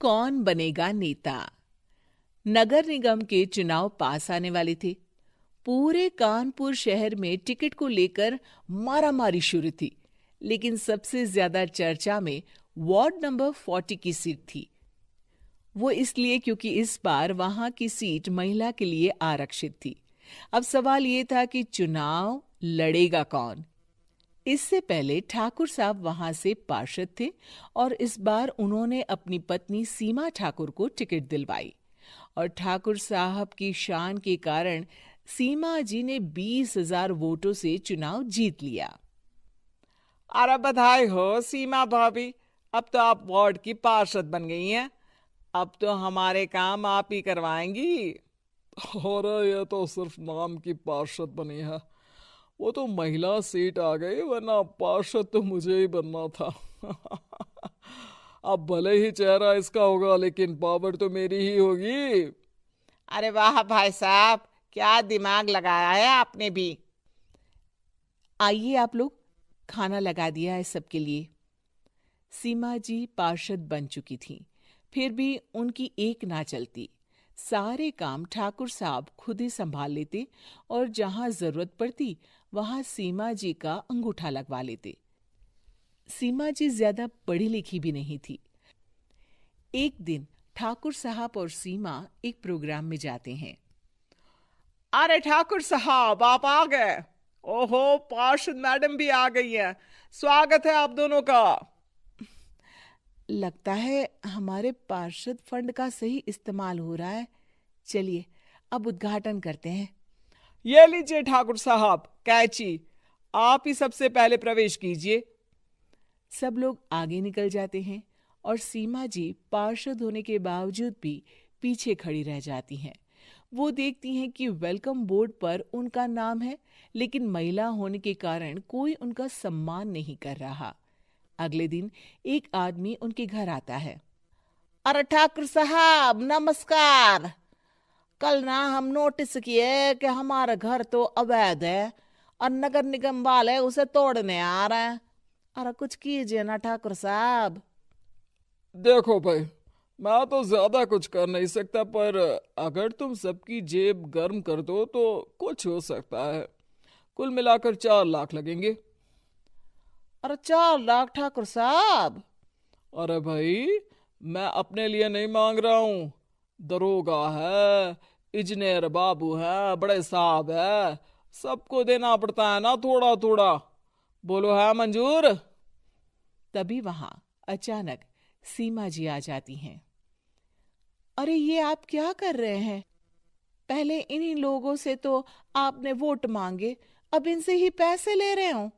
कौन बनेगा नेता। नगर निगम के चुनाव पास आने वाले थे। पूरे कानपुर शहर में टिकट को लेकर मारामारी शुरू थी, लेकिन सबसे ज्यादा चर्चा में वार्ड नंबर 40 की सीट थी। वो इसलिए क्योंकि इस बार वहां की सीट महिला के लिए आरक्षित थी। अब सवाल ये था कि चुनाव लड़ेगा कौन। इससे पहले ठाकुर साहब वहां से पार्षद थे और इस बार उन्होंने अपनी पत्नी सीमा ठाकुर को टिकट दिलवाई और ठाकुर साहब की शान के कारण सीमा जी ने 20,000 वोटों से चुनाव जीत लिया। अरे बधाई हो सीमा भाभी, अब तो आप वार्ड की पार्षद बन गई हैं। अब तो हमारे काम आप ही करवाएंगी। अरे ये तो सिर्फ नाम की पार्षद बनी है, वो तो महिला सीट आ गई, वरना पार्षद तो मुझे ही बनना था। अब भले ही चेहरा इसका होगा लेकिन पावर तो मेरी ही होगी। अरे वाह भाई साहब, क्या दिमाग लगाया है आपने भी। आइए आप लोग, खाना लगा दिया है सबके लिए। सीमा जी पार्षद बन चुकी थीं, फिर भी उनकी एक ना चलती। सारे काम ठाकुर साहब खुद ही संभाल लेते और जहां जरूरत पड़ती वहां सीमा जी का अंगूठा लगवा लेते। सीमा जी ज्यादा पढ़ी लिखी भी नहीं थी। एक दिन ठाकुर साहब और सीमा एक प्रोग्राम में जाते हैं। अरे ठाकुर साहब, आप आ गए। ओहो, पार्षद मैडम भी आ गई हैं। स्वागत है आप दोनों का। लगता है हमारे पार्षद फंड का सही इस्तेमाल हो रहा है। चलिए अब उद्घाटन करते हैं। ये लीजिए ठाकुर साहब कैची, आप ही सबसे पहले प्रवेश कीजिए। सब लोग आगे निकल जाते हैं और सीमा जी पार्षद होने के बावजूद भी पीछे खड़ी रह जाती हैं। वो देखती हैं कि वेलकम बोर्ड पर उनका नाम है, लेकिन महिला होने के कारण कोई उनका सम्मान नहीं कर रहा। अगले दिन एक आदमी उनके घर आता है। अरे ठाकुर साहब नमस्कार। कल ना हम नोटिस किए कि हमारा घर तो अवैध है और नगर निगम वाले उसे तोड़ने आ रहे हैं। अरे कुछ कीजिए ना ठाकुर साहब। देखो भाई, मैं तो ज्यादा कुछ कर नहीं सकता, पर अगर तुम सबकी जेब गर्म कर दो तो कुछ हो सकता है। कुल मिलाकर 4 लाख लगेंगे। अरे 4 लाख ठाकुर साहब? अरे भाई, मैं अपने लिए नहीं मांग रहा हूँ। दरोगा है, इंजीनियर बाबू है, बड़े साहब है, सबको देना पड़ता है ना थोड़ा थोड़ा। बोलो है मंजूर? तभी वहां अचानक सीमा जी आ जाती हैं। अरे ये आप क्या कर रहे हैं? पहले इन्हीं लोगों से तो आपने वोट मांगे, अब इनसे ही पैसे ले रहे हो।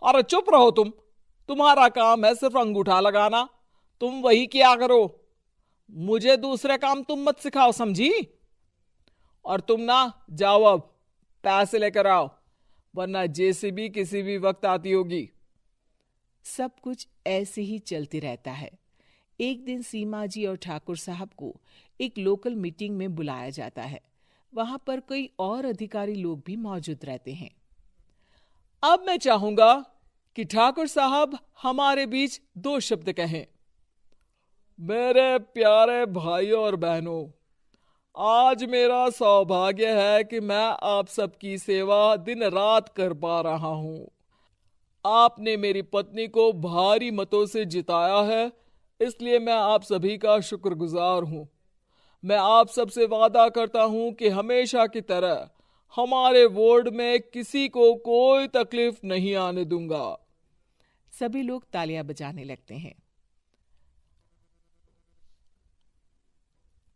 अरे चुप रहो तुम। तुम्हारा काम है सिर्फ अंगूठा लगाना, तुम वही किया करो। मुझे दूसरे काम तुम मत सिखाओ, समझी? और तुम ना जाओ, अब पैसे लेकर आओ, वरना जेसीबी किसी भी वक्त आती होगी। सब कुछ ऐसे ही चलते रहता है। एक दिन सीमा जी और ठाकुर साहब को एक लोकल मीटिंग में बुलाया जाता है। वहां पर कई और अधिकारी लोग भी मौजूद रहते हैं। अब मैं चाहूंगा कि ठाकुर साहब हमारे बीच 2 शब्द कहें। मेरे प्यारे भाइयों और बहनों, आज मेरा सौभाग्य है कि मैं आप सबकी सेवा दिन रात कर पा रहा हूं। आपने मेरी पत्नी को भारी मतों से जिताया है, इसलिए मैं आप सभी का शुक्रगुजार हूं। मैं आप सबसे वादा करता हूं कि हमेशा की तरह हमारे वार्ड में किसी को कोई तकलीफ नहीं आने दूंगा। सभी लोग तालियां बजाने लगते हैं।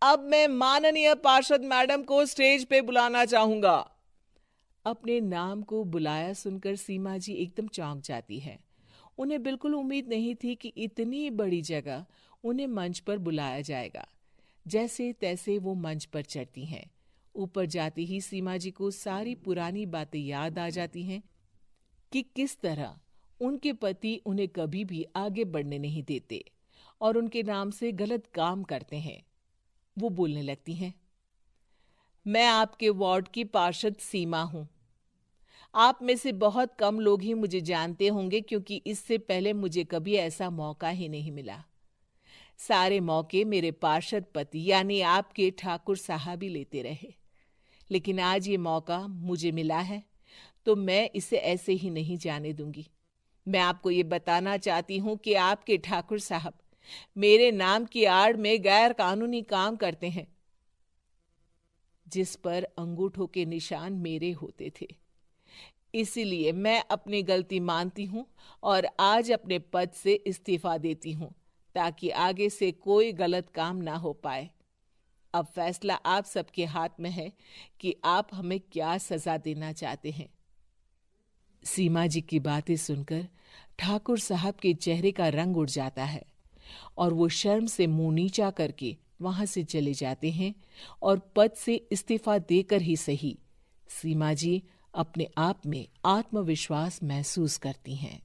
अब मैं माननीय पार्षद मैडम को स्टेज पे बुलाना चाहूंगा। अपने नाम को बुलाया सुनकर सीमा जी एकदम चौंक जाती है। उन्हें बिल्कुल उम्मीद नहीं थी कि इतनी बड़ी जगह उन्हें मंच पर बुलाया जाएगा। जैसे तैसे वो मंच पर चढ़ती हैं। ऊपर जाती ही सीमा जी को सारी पुरानी बातें याद आ जाती हैं कि किस तरह उनके पति उन्हें कभी भी आगे बढ़ने नहीं देते और उनके नाम से गलत काम करते हैं। वो बोलने लगती हैं। मैं आपके वार्ड की पार्षद सीमा हूं। आप में से बहुत कम लोग ही मुझे जानते होंगे, क्योंकि इससे पहले मुझे कभी ऐसा मौका ही नहीं मिला। सारे मौके मेरे पार्षद पति यानी आपके ठाकुर साहब ही लेते रहे, लेकिन आज ये मौका मुझे मिला है तो मैं इसे ऐसे ही नहीं जाने दूंगी। मैं आपको ये बताना चाहती हूँ कि आपके ठाकुर साहब मेरे नाम की आड़ में गैर कानूनी काम करते हैं, जिस पर अंगूठों के निशान मेरे होते थे। इसीलिए मैं अपनी गलती मानती हूं और आज अपने पद से इस्तीफा देती हूं, ताकि आगे से कोई गलत काम ना हो पाए। अब फैसला आप सबके हाथ में है कि आप हमें क्या सजा देना चाहते हैं। सीमा जी की बातें सुनकर ठाकुर साहब के चेहरे का रंग उड़ जाता है और वो शर्म से मुंह नीचा करके वहां से चले जाते हैं और पद से इस्तीफा देकर ही सही सीमा जी अपने आप में आत्मविश्वास महसूस करती हैं।